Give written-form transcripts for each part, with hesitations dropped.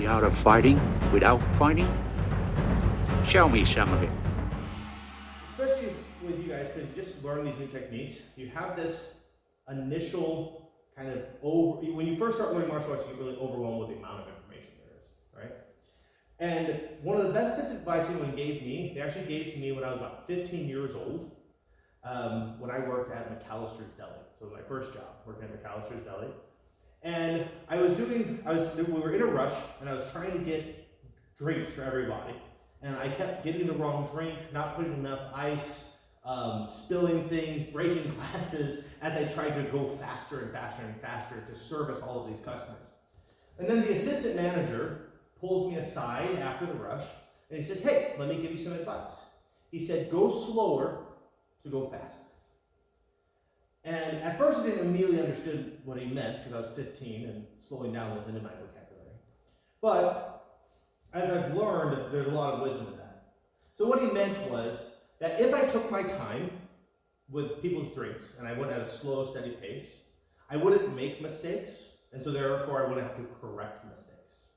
art of fighting without fighting? Show me some of it. Especially with you guys, because you just learn these new techniques, you have this initial kind of when you first start learning martial arts, you get really overwhelmed with the amount of information there is, right? And one of the best bits of advice anyone gave me, they actually gave to me when I was about 15 years old, when I worked at McAllister's Deli. So it was my first job, working at McAllister's Deli. And we were in a rush, and I was trying to get drinks for everybody. And I kept getting the wrong drink, not putting enough ice, spilling things, breaking glasses, as I tried to go faster and faster and faster to service all of these customers. And then the assistant manager pulls me aside after the rush, and he says, "Hey, let me give you some advice." He said, "Go slower to go faster." And at first I didn't immediately understand what he meant, because I was 15 and slowing down wasn't in my vocabulary. But as I've learned, there's a lot of wisdom in that. So what he meant was that if I took my time with people's drinks and I went at a slow, steady pace, I wouldn't make mistakes, and so therefore I wouldn't have to correct mistakes.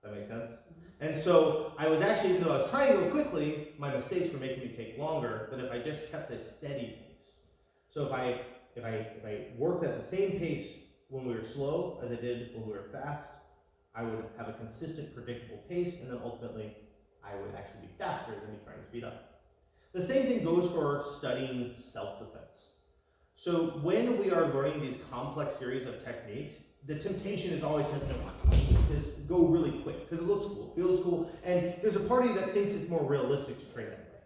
That makes sense? And so I was actually, even though I was trying to go quickly, my mistakes were making me take longer than if I just kept a steady pace. So if I worked at the same pace when we were slow as I did when we were fast, I would have a consistent, predictable pace, and then ultimately I would actually be faster than me trying to speed up. The same thing goes for studying self-defense. So when we are learning these complex series of techniques, the temptation is always to just go really quick, because it looks cool, feels cool, and there's a part of you that thinks it's more realistic to train that way.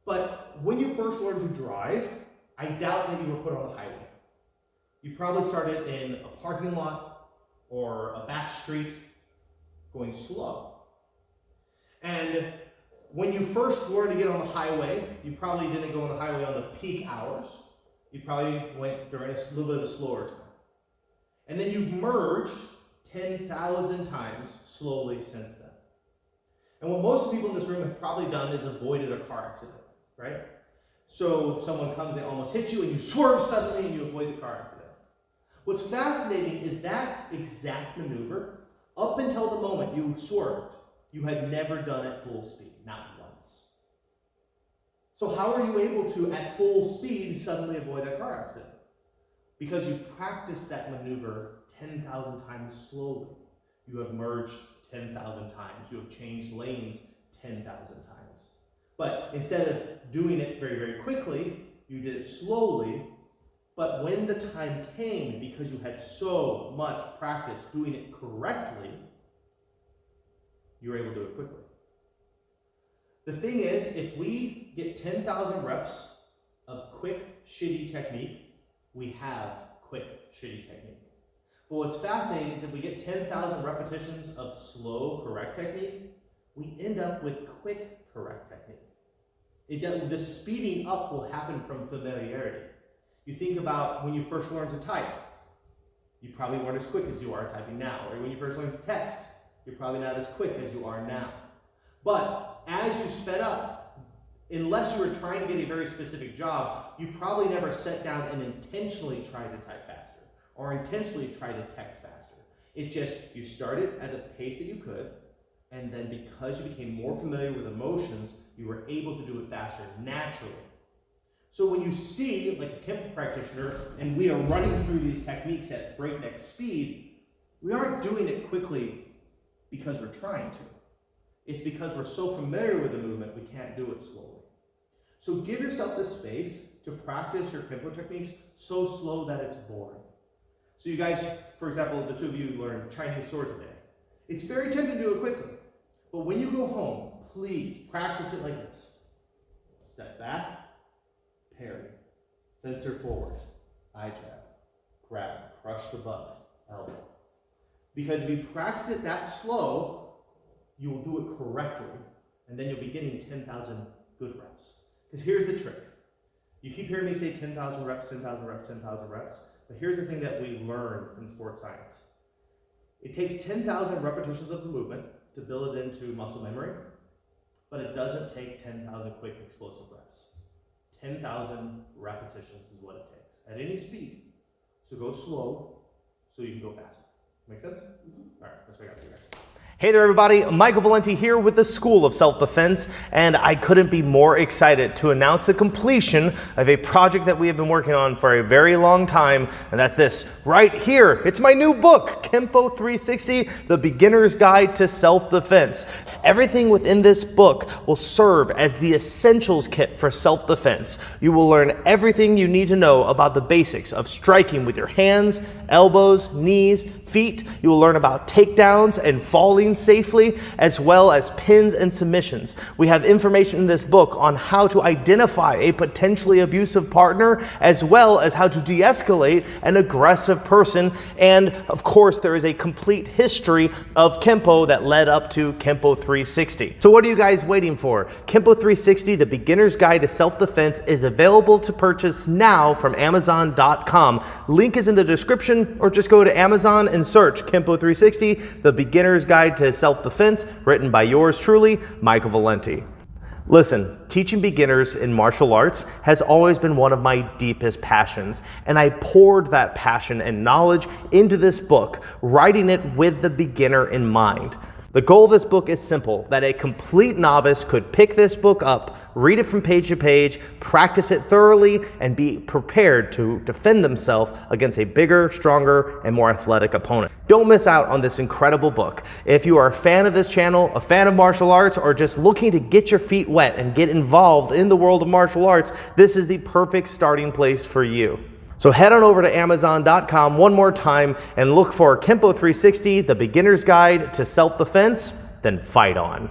But when you first learn to drive, I doubt that you were put on the highway. You probably started in a parking lot or a back street going slow. And when you first learned to get on the highway, you probably didn't go on the highway on the peak hours. You probably went during a little bit of a slower time. And then you've merged 10,000 times slowly since then. And what most people in this room have probably done is avoided a car accident, right? So someone comes, they almost hit you, and you swerve suddenly and you avoid the car accident. What's fascinating is that exact maneuver, up until the moment you swerved, you had never done at full speed, not once. So how are you able to, at full speed, suddenly avoid that car accident? Because you've practiced that maneuver 10,000 times slowly. You have merged 10,000 times. You have changed lanes 10,000 times. But instead of doing it very, very quickly, you did it slowly. But when the time came, because you had so much practice doing it correctly, you were able to do it quickly. The thing is, if we get 10,000 reps of quick, shitty technique, we have quick, shitty technique. But what's fascinating is if we get 10,000 repetitions of slow, correct technique, we end up with quick, correct technique. The speeding up will happen from familiarity. You think about when you first learned to type, you probably weren't as quick as you are typing now. Or when you first learned to text, you're probably not as quick as you are now. But as you sped up, unless you were trying to get a very specific job, you probably never sat down and intentionally tried to type faster or intentionally tried to text faster. It's just you started at the pace that you could, and then because you became more familiar with emotions, you were able to do it faster naturally. So when you see, like a Kempo practitioner, and we are running through these techniques at breakneck speed, we aren't doing it quickly because we're trying to. It's because we're so familiar with the movement, we can't do it slowly. So give yourself the space to practice your Kempo techniques so slow that it's boring. So you guys, for example, the two of you learned Chinese sword today. It's very tempting to do it quickly. But when you go home, please practice it like this. Step back, parry, fencer forward, eye jab, grab, crush the butt, elbow. Because if you practice it that slow, you will do it correctly, and then you'll be getting 10,000 good reps. Because here's the trick. You keep hearing me say 10,000 reps, 10,000 reps, 10,000 reps, but here's the thing that we learn in sports science. It takes 10,000 repetitions of the movement to build it into muscle memory, but it doesn't take 10,000 quick explosive reps. 10,000 repetitions is what it takes at any speed. So go slow so you can go faster. Make sense? Mm-hmm. All right, that's what I got for you guys. Hey there everybody, Michael Valenti here with the School of Self-Defense, and I couldn't be more excited to announce the completion of a project that we have been working on for a very long time, and that's this right here. It's my new book, Kempo 360, The Beginner's Guide to Self-Defense. Everything within this book will serve as the essentials kit for self-defense. You will learn everything you need to know about the basics of striking with your hands, elbows, knees, feet. You will learn about takedowns and falling safely, as well as pins and submissions. We have information in this book on how to identify a potentially abusive partner, as well as how to de-escalate an aggressive person. And of course, there is a complete history of Kempo that led up to Kempo 360. So what are you guys waiting for? Kempo 360, The Beginner's Guide to Self-Defense, is available to purchase now from Amazon.com. Link is in the description, or just go to Amazon and search Kempo 360, The Beginner's Guide to Self-Defense, written by yours truly, Michael Valenti. Listen, teaching beginners in martial arts has always been one of my deepest passions, and I poured that passion and knowledge into this book, writing it with the beginner in mind. The goal of this book is simple, that a complete novice could pick this book up, read it from page to page, practice it thoroughly, and be prepared to defend themselves against a bigger, stronger, and more athletic opponent. Don't miss out on this incredible book. If you are a fan of this channel, a fan of martial arts, or just looking to get your feet wet and get involved in the world of martial arts, this is the perfect starting place for you. So head on over to Amazon.com one more time and look for Kempo 360, The Beginner's Guide to Self-Defense, then fight on.